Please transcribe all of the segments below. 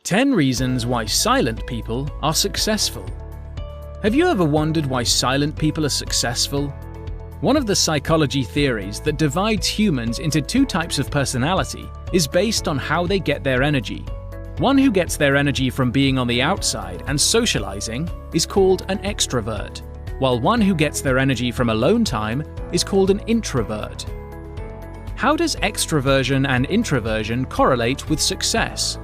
10 reasons why silent people are successful. Have you ever wondered why silent people are successful? One of the psychology theories that divides humans into two types of personality is based on how they get their energy. One who gets their energy from being on the outside and socializing is called an extrovert, while one who gets their energy from alone time is called an introvert. How does extroversion and introversion correlate with success?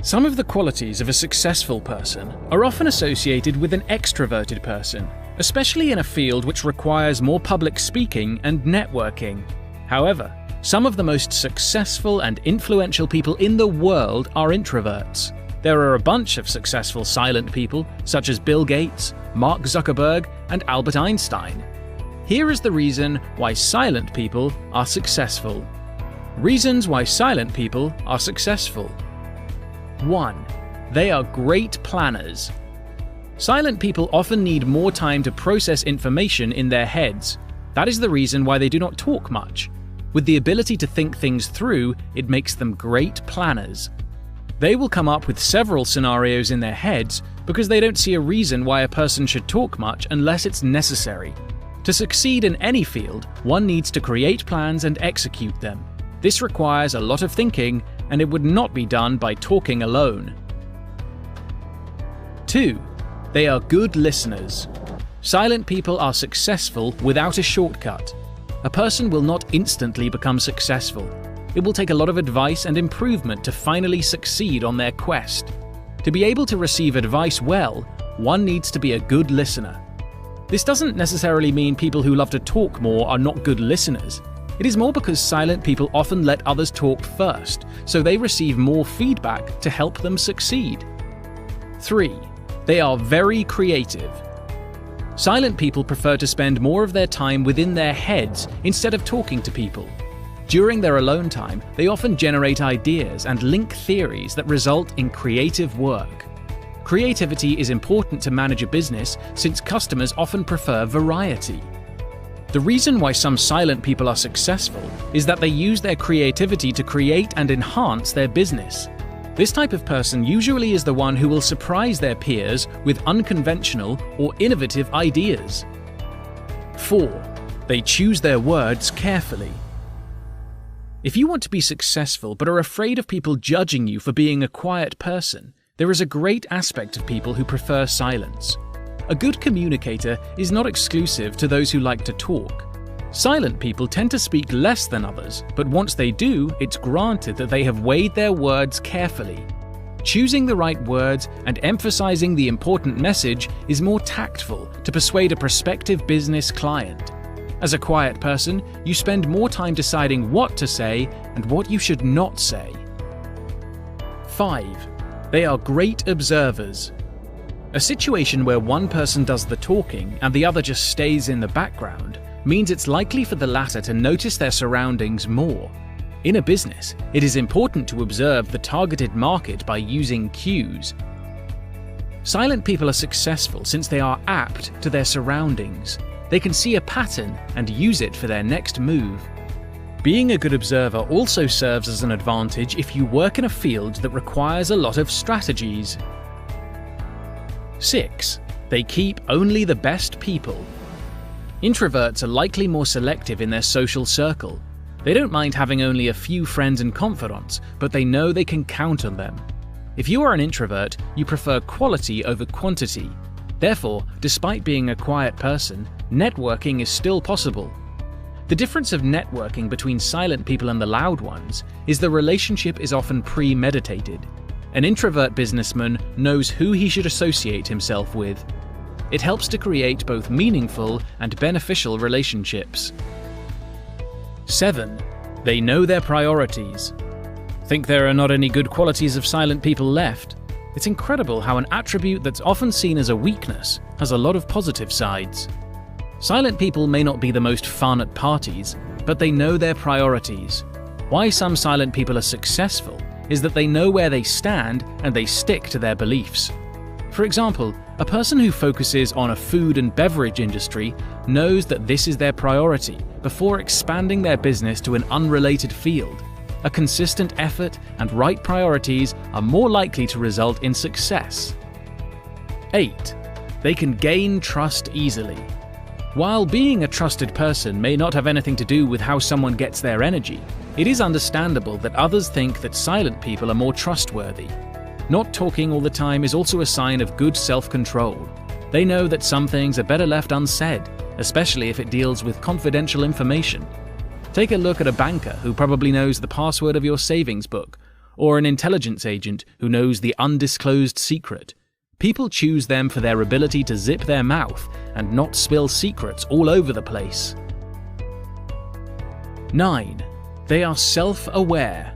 Some of the qualities of a successful person are often associated with an extroverted person, especially in a field which requires more public speaking and networking. However, some of the most successful and influential people in the world are introverts. There are a bunch of successful silent people, such as Bill Gates, Mark Zuckerberg, and Albert Einstein. Here is the reason why silent people are successful. Reasons why silent people are successful. 1. They are great planners. Silent people often need more time to process information in their heads. That is the reason why they do not talk much. With the ability to think things through, it makes them great planners. They will come up with several scenarios in their heads because they don't see a reason why a person should talk much unless it's necessary. To succeed in any field, one needs to create plans and execute them. This requires a lot of thinking, and it would not be done by talking alone. 2. They are good listeners. Silent people are successful without a shortcut. A person will not instantly become successful. It will take a lot of advice and improvement to finally succeed on their quest. To be able to receive advice well, one needs to be a good listener. This doesn't necessarily mean people who love to talk more are not good listeners. It is more because silent people often let others talk first, so they receive more feedback to help them succeed. 3. They are very creative. Silent people prefer to spend more of their time within their heads instead of talking to people. During their alone time, they often generate ideas and link theories that result in creative work. Creativity is important to manage a business since customers often prefer variety. The reason why some silent people are successful is that they use their creativity to create and enhance their business. This type of person usually is the one who will surprise their peers with unconventional or innovative ideas. 4. They choose their words carefully. If you want to be successful but are afraid of people judging you for being a quiet person, there is a great aspect of people who prefer silence. A good communicator is not exclusive to those who like to talk. Silent people tend to speak less than others, but once they do, it's granted that they have weighed their words carefully. Choosing the right words and emphasizing the important message is more tactful to persuade a prospective business client. As a quiet person, you spend more time deciding what to say and what you should not say. 5. They are great observers. A situation where one person does the talking and the other just stays in the background means it's likely for the latter to notice their surroundings more. In a business, it is important to observe the targeted market by using cues. Silent people are successful since they are apt to their surroundings. They can see a pattern and use it for their next move. Being a good observer also serves as an advantage if you work in a field that requires a lot of strategies. 6. They keep only the best people. Introverts are likely more selective in their social circle. They don't mind having only a few friends and confidants, but they know they can count on them. If you are an introvert, you prefer quality over quantity. Therefore, despite being a quiet person, networking is still possible. The difference of networking between silent people and the loud ones is the relationship is often premeditated. An introvert businessman knows who he should associate himself with. It helps to create both meaningful and beneficial relationships. 7. They know their priorities. Think there are not any good qualities of silent people left? It's incredible how an attribute that's often seen as a weakness has a lot of positive sides. Silent people may not be the most fun at parties, but they know their priorities. Why some silent people are successful is that they know where they stand and they stick to their beliefs. For example, a person who focuses on a food and beverage industry knows that this is their priority before expanding their business to an unrelated field. a consistent effort, and right priorities are more likely to result in success. 8. They can gain trust easily. While being a trusted person may not have anything to do with how someone gets their energy, it is understandable that others think that silent people are more trustworthy. Not talking all the time is also a sign of good self-control. They know that some things are better left unsaid, especially if it deals with confidential information. Take a look at a banker who probably knows the password of your savings book, or an intelligence agent who knows the undisclosed secret. People choose them for their ability to zip their mouth and not spill secrets all over the place. 9. They are self-aware.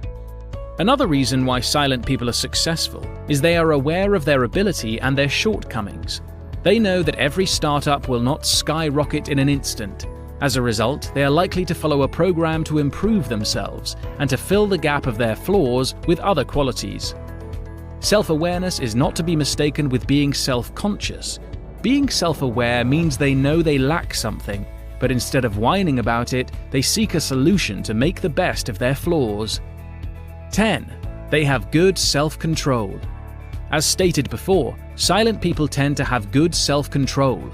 Another reason why silent people are successful is they are aware of their ability and their shortcomings. They know that every startup will not skyrocket in an instant. As a result, they are likely to follow a program to improve themselves and to fill the gap of their flaws with other qualities. Self-awareness is not to be mistaken with being self-conscious. Being self-aware means they know they lack something, but instead of whining about it, they seek a solution to make the best of their flaws. 10. They have good self-control. As stated before, silent people tend to have good self-control.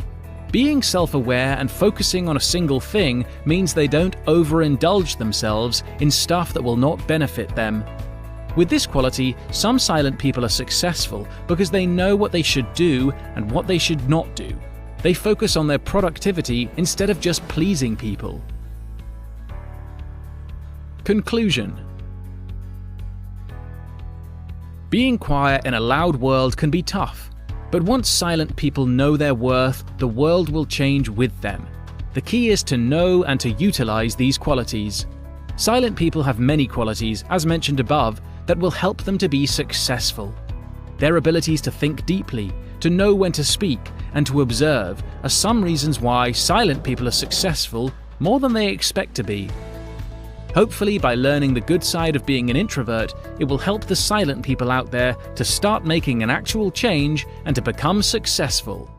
Being self-aware and focusing on a single thing means they don't overindulge themselves in stuff that will not benefit them. With this quality, some silent people are successful because they know what they should do and what they should not do. They focus on their productivity instead of just pleasing people. Conclusion. Being quiet in a loud world can be tough, but once silent people know their worth, the world will change with them. The key is to know and to utilize these qualities. Silent people have many qualities, as mentioned above, that will help them to be successful. Their abilities to think deeply, to know when to speak, and to observe are some reasons why silent people are successful more than they expect to be. Hopefully, by learning the good side of being an introvert, it will help the silent people out there to start making an actual change and to become successful.